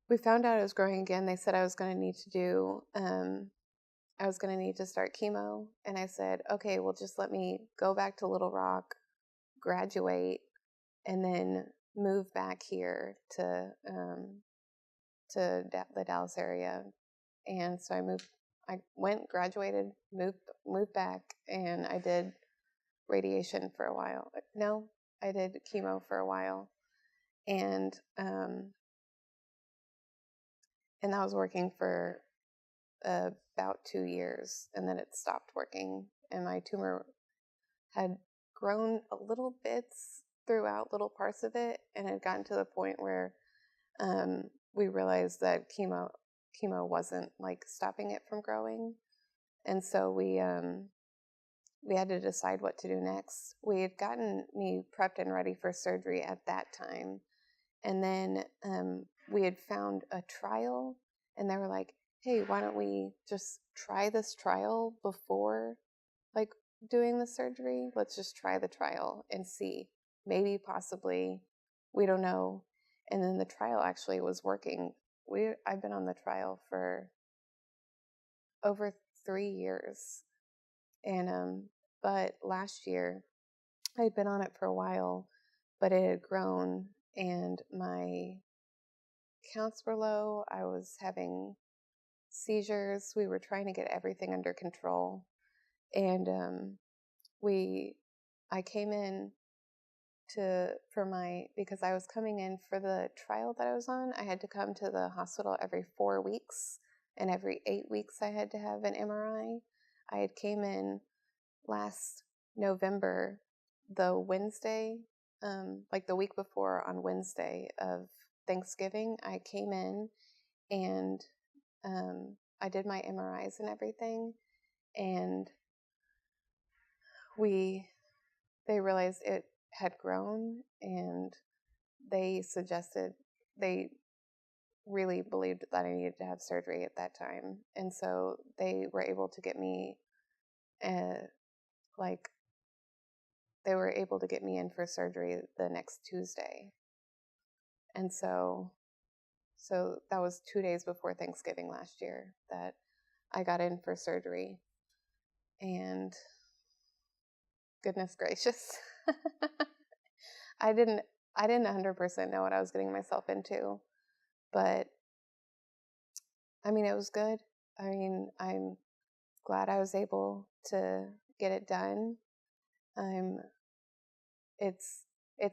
we found out it was growing again. They said I was going to need to do, I was going to need to start chemo. And I said, okay, well, just let me go back to Little Rock, graduate, and then move back here to the Dallas area. And so I went, graduated, moved back, and I did radiation for a while. No, I did chemo for a while. And that was working for about 2 years, and then it stopped working, and my tumor had grown a little bits throughout little parts of it, and had gotten to the point where we realized that chemo wasn't like stopping it from growing, and so we had to decide what to do next. We had gotten me prepped and ready for surgery at that time, and then we had found a trial, and they were like, hey, why don't we just try this trial before like doing the surgery? Let's just try the trial and see. Maybe, possibly, we don't know. And then the trial actually was working. I've been on the trial for over 3 years. And but last year, I'd been on it for a while, but it had grown and my counts were low. I was having seizures. We were trying to get everything under control. And I came in because I was coming in for the trial that I was on. I had to come to the hospital every 4 weeks, and every 8 weeks I had to have an MRI. I had came in last November, the Wednesday, like the week before on Wednesday of Thanksgiving, I came in and I did my MRIs and everything, and they realized it had grown, and they really believed that I needed to have surgery at that time, and so they were able to get me in for surgery the next Tuesday. And so that was 2 days before Thanksgiving last year that I got in for surgery. And goodness gracious, I didn't 100% know what I was getting myself into, but I mean, it was good. I mean, I'm glad I was able to get it done. It's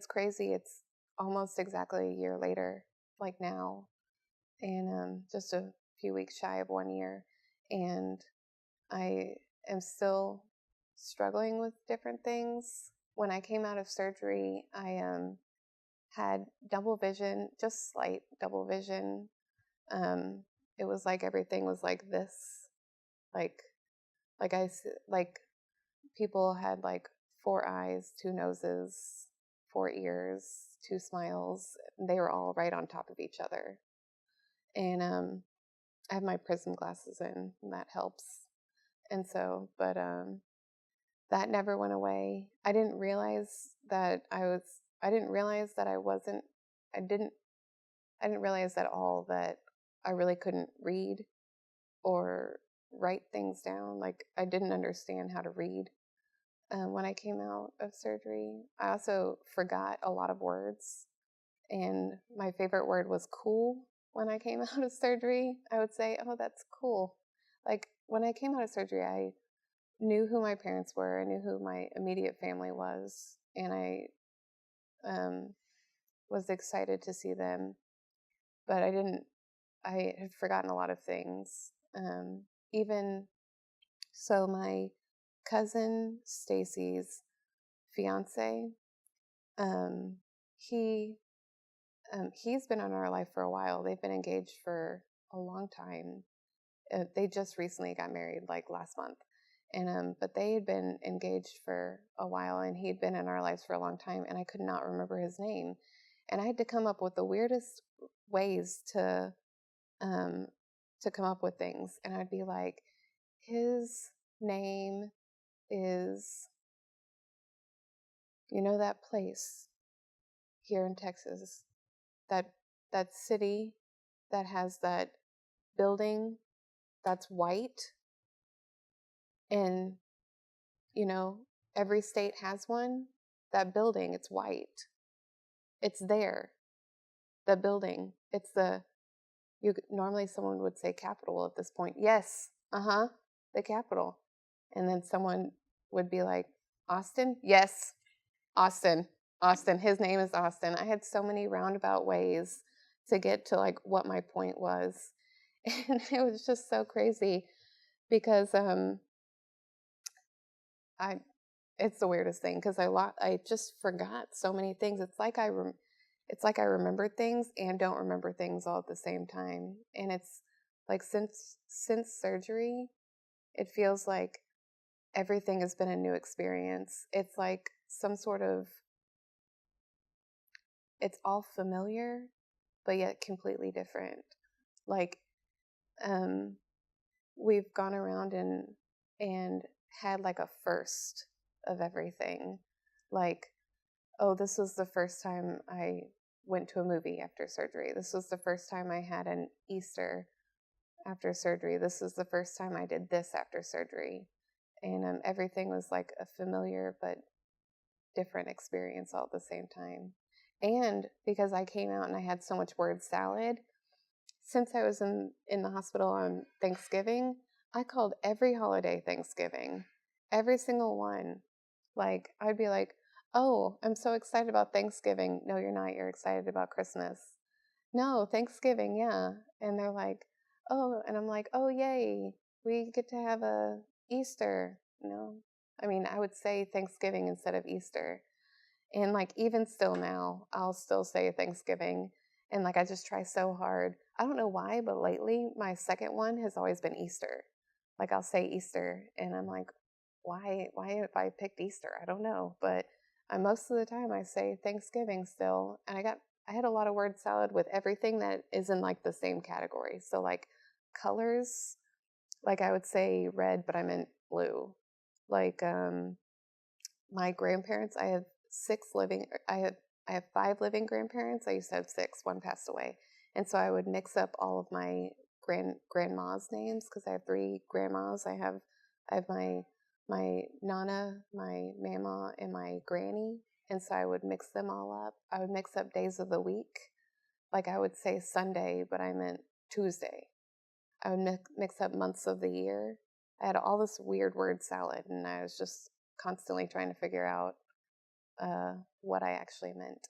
crazy. It's almost exactly a year later, like now, and just a few weeks shy of 1 year, and I am still struggling with different things. When I came out of surgery, I had double vision, just slight double vision. It was like everything was like this, like people had like 4 eyes, 2 noses, 4 ears, 2 smiles. They were all right on top of each other. And I have my prism glasses in, and that helps. And so, but that never went away. I didn't realize that I didn't realize at all that I really couldn't read or write things down. Like, I didn't understand how to read when I came out of surgery. I also forgot a lot of words, and my favorite word was cool. When I came out of surgery, I would say, oh, that's cool. Like, when I came out of surgery, I knew who my parents were. I knew who my immediate family was, and I was excited to see them, but I had forgotten a lot of things. Even so, my cousin Stacy's fiance, he's been in our life for a while. They've been engaged for a long time. They just recently got married, like last month, and but they had been engaged for a while, and he'd been in our lives for a long time, and I could not remember his name, and I had to come up with the weirdest ways to come up with things, and I'd be like, his name is, that place here in Texas, that city that has that building that's white, and every state has one. That building, it's white. It's there. The building. It's normally someone would say Capitol at this point. Yes, the Capitol. And then someone would be like, Austin? Yes, Austin. Austin. His name is Austin. I had so many roundabout ways to get to like what my point was. And it was just so crazy because it's the weirdest thing because I just forgot so many things. It's like I remembered things and don't remember things all at the same time. And it's like since surgery, it feels like everything has been a new experience. It's like some sort of, it's all familiar, but yet completely different. Like, we've gone around and had like a first of everything. Like, oh, this was the first time I went to a movie after surgery. This was the first time I had an Easter after surgery. This was the first time I did this after surgery. And everything was like a familiar but different experience all at the same time. And because I came out and I had so much word salad, since I was in the hospital on Thanksgiving, I called every holiday Thanksgiving. Every single one. Like, I'd be like, oh, I'm so excited about Thanksgiving. No, you're not. You're excited about Christmas. No, Thanksgiving, yeah. And they're like, oh, and I'm like, oh, yay. We get to have a Easter. I mean, I would say Thanksgiving instead of Easter. And like, even still now, I'll still say Thanksgiving. And like, I just try so hard. I don't know why, but lately my second one has always been Easter. Like, I'll say Easter and I'm like, why have I picked Easter? I don't know. But most of the time I say Thanksgiving still. And I had a lot of word salad with everything that is in like the same category. So like colors, like I would say red, but I meant blue. Like, my grandparents, I have 5 living grandparents. I used to have 6. One passed away. And so I would mix up all of my grandma's names because I have 3 grandmas. I have my nana, my mama, and my granny. And so I would mix them all up. I would mix up days of the week. Like I would say Sunday, but I meant Tuesday. I would mix up months of the year. I had all this weird word salad, and I was just constantly trying to figure out what I actually meant.